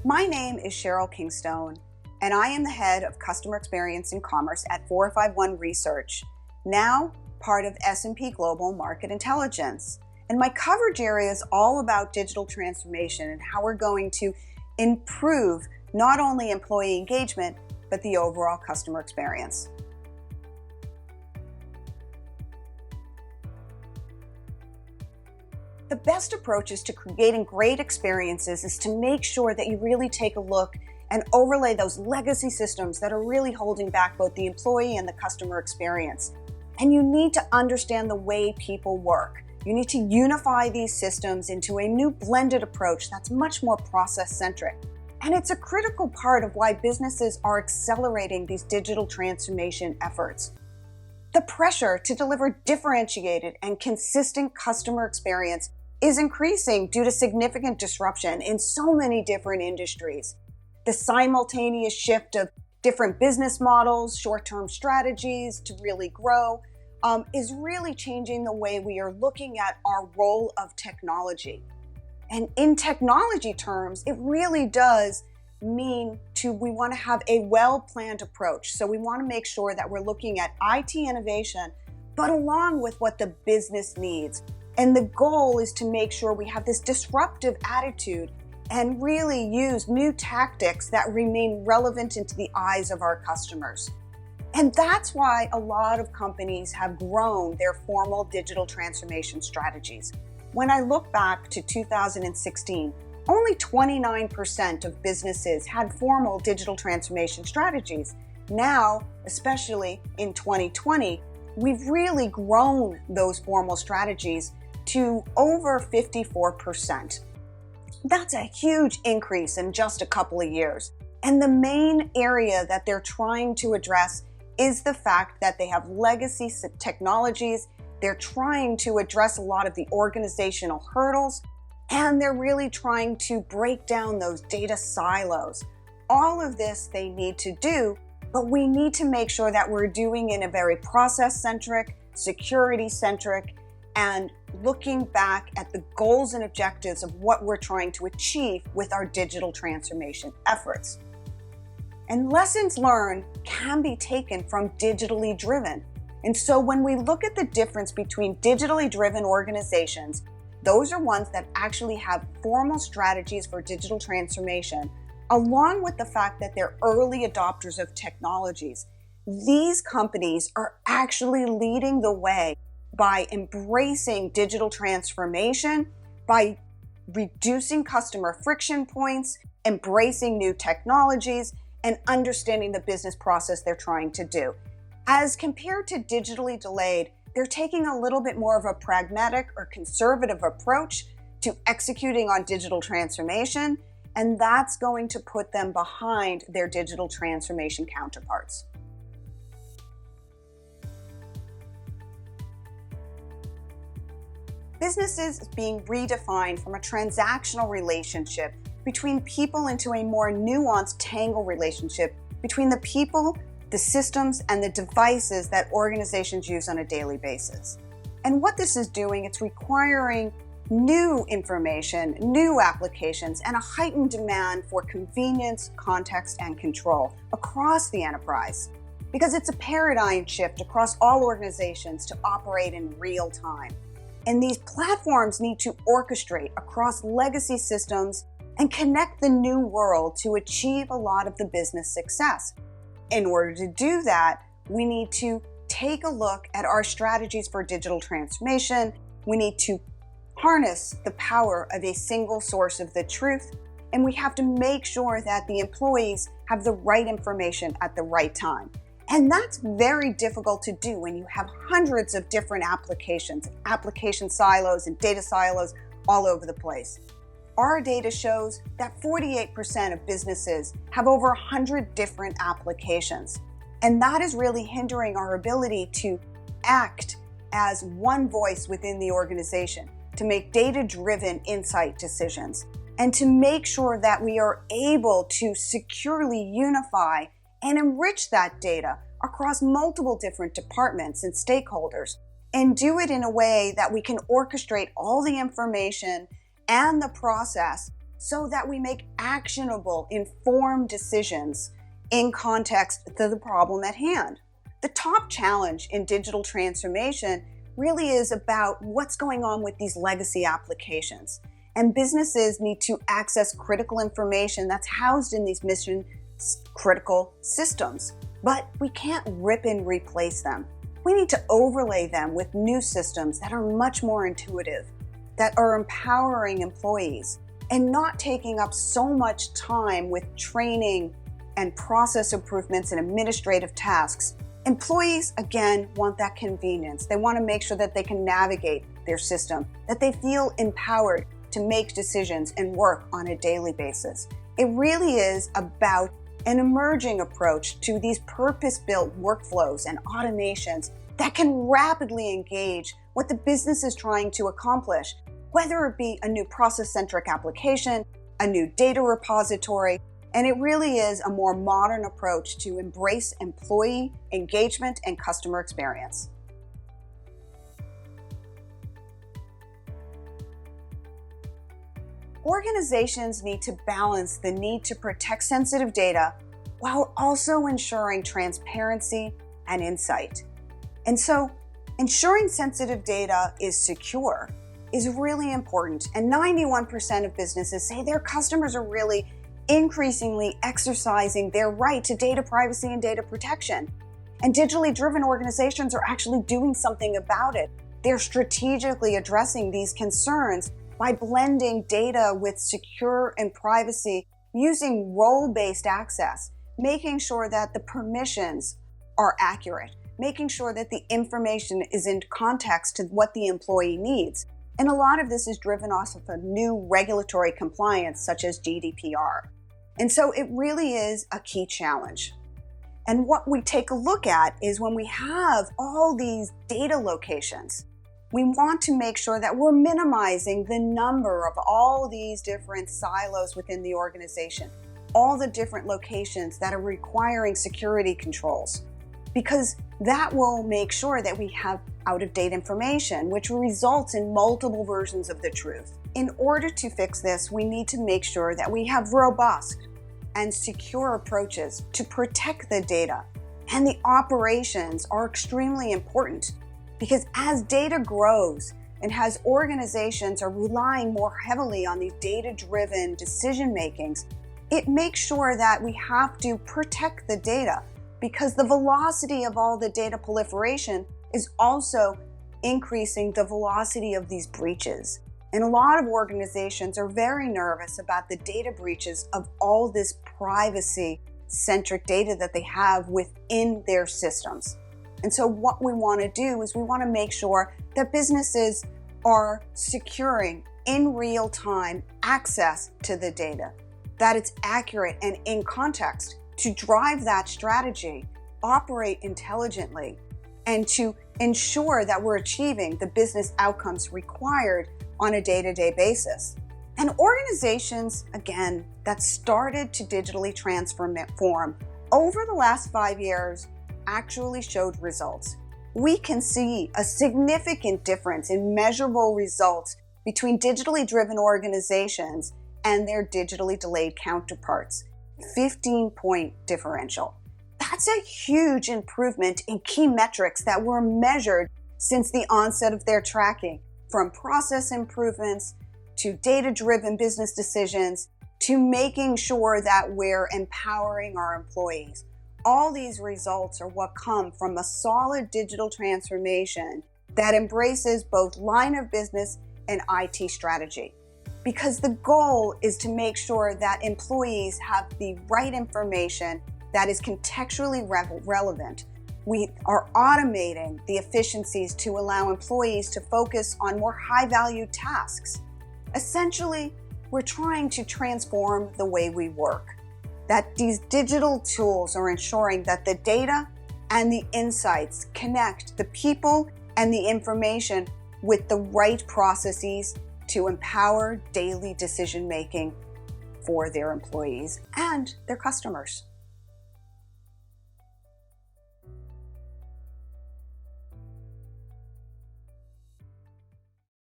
My name is Cheryl Kingstone, and I am the head of Customer Experience and Commerce at 451 Research, now part of S&P Global Market Intelligence. And my coverage area is all about digital transformation and how we're going to improve not only employee engagement, but the overall customer experience. The best approaches to creating great experiences is to make sure that you really take a look and overlay those legacy systems that are really holding back both the employee and the customer experience. And you need to understand the way people work. You need to unify these systems into a new blended approach that's much more process-centric. And it's a critical part of why businesses are accelerating these digital transformation efforts. The pressure to deliver differentiated and consistent customer experience is increasing due to significant disruption in so many different industries. The simultaneous shift of different business models, short-term strategies to really grow, is really changing the way we are looking at our role of technology. And in technology terms, it really does mean we want to have a well-planned approach. So we want to make sure that we're looking at IT innovation, but along with what the business needs. And the goal is to make sure we have this disruptive attitude and really use new tactics that remain relevant into the eyes of our customers. And that's why a lot of companies have grown their formal digital transformation strategies. When I look back to 2016, only 29% of businesses had formal digital transformation strategies. Now, especially in 2020, we've really grown those formal strategies to over 54%. That's a huge increase in just a couple of years. And the main area that they're trying to address is the fact that they have legacy technologies. They're trying to address a lot of the organizational hurdles, and they're really trying to break down those data silos. All of this they need to do, but we need to make sure that we're doing it in a very process-centric, security-centric, and looking back at the goals and objectives of what we're trying to achieve with our digital transformation efforts. And lessons learned can be taken from digitally driven. And so when we look at the difference between digitally driven organizations, those are ones that actually have formal strategies for digital transformation, along with the fact that they're early adopters of technologies. These companies are actually leading the way by embracing digital transformation, by reducing customer friction points, embracing new technologies, and understanding the business process they're trying to do. As compared to digitally delayed, they're taking a little bit more of a pragmatic or conservative approach to executing on digital transformation, and that's going to put them behind their digital transformation counterparts. Businesses is being redefined from a transactional relationship between people into a more nuanced tangle relationship between the people, the systems, and the devices that organizations use on a daily basis. And what this is doing, it's requiring new information, new applications, and a heightened demand for convenience, context, and control across the enterprise. Because it's a paradigm shift across all organizations to operate in real time. And these platforms need to orchestrate across legacy systems and connect the new world to achieve a lot of the business success. In order to do that, we need to take a look at our strategies for digital transformation. We need to harness the power of a single source of the truth, and we have to make sure that the employees have the right information at the right time. And that's very difficult to do when you have hundreds of different applications, application silos and data silos all over the place. Our data shows that 48% of businesses have over 100 different applications. And that is really hindering our ability to act as one voice within the organization, to make data-driven insight decisions, and to make sure that we are able to securely unify and enrich that data across multiple different departments and stakeholders, and do it in a way that we can orchestrate all the information and the process so that we make actionable, informed decisions in context to the problem at hand. The top challenge in digital transformation really is about what's going on with these legacy applications. And businesses need to access critical information that's housed in these mission critical systems. But we can't rip and replace them. We need to overlay them with new systems that are much more intuitive, that are empowering employees, and not taking up so much time with training and process improvements and administrative tasks. Employees, again, want that convenience. They want to make sure that they can navigate their system, that they feel empowered to make decisions and work on a daily basis. It really is about an emerging approach to these purpose-built workflows and automations that can rapidly engage what the business is trying to accomplish, whether it be a new process-centric application, a new data repository, and it really is a more modern approach to embrace employee engagement and customer experience. Organizations need to balance the need to protect sensitive data while also ensuring transparency and insight. And so, ensuring sensitive data is secure is really important. And 91% of businesses say their customers are really increasingly exercising their right to data privacy and data protection. And digitally driven organizations are actually doing something about it. They're strategically addressing these concerns by blending data with secure and privacy using role-based access, making sure that the permissions are accurate, making sure that the information is in context to what the employee needs. And a lot of this is driven off of a new regulatory compliance such as GDPR. And so it really is a key challenge. And what we take a look at is when we have all these data locations, we want to make sure that we're minimizing the number of all these different silos within the organization, all the different locations that are requiring security controls, because that will make sure that we have out-of-date information, which results in multiple versions of the truth. In order to fix this, we need to make sure that we have robust and secure approaches to protect the data. And the operations are extremely important, because as data grows and as organizations are relying more heavily on these data-driven decision makings, it makes sure that we have to protect the data, because the velocity of all the data proliferation is also increasing the velocity of these breaches. And a lot of organizations are very nervous about the data breaches of all this privacy-centric data that they have within their systems. And so what we want to do is we want to make sure that businesses are securing in real time access to the data, that it's accurate and in context to drive that strategy, operate intelligently, and to ensure that we're achieving the business outcomes required on a day-to-day basis. And organizations, again, that started to digitally transform over the last 5 years actually showed results. We can see a significant difference in measurable results between digitally driven organizations and their digitally delayed counterparts. 15-point differential. That's a huge improvement in key metrics that were measured since the onset of their tracking, from process improvements to data-driven business decisions to making sure that we're empowering our employees. All these results are what come from a solid digital transformation that embraces both line of business and IT strategy. Because the goal is to make sure that employees have the right information that is contextually relevant. We are automating the efficiencies to allow employees to focus on more high-value tasks. Essentially, we're trying to transform the way we work. That these digital tools are ensuring that the data and the insights connect the people and the information with the right processes to empower daily decision making for their employees and their customers.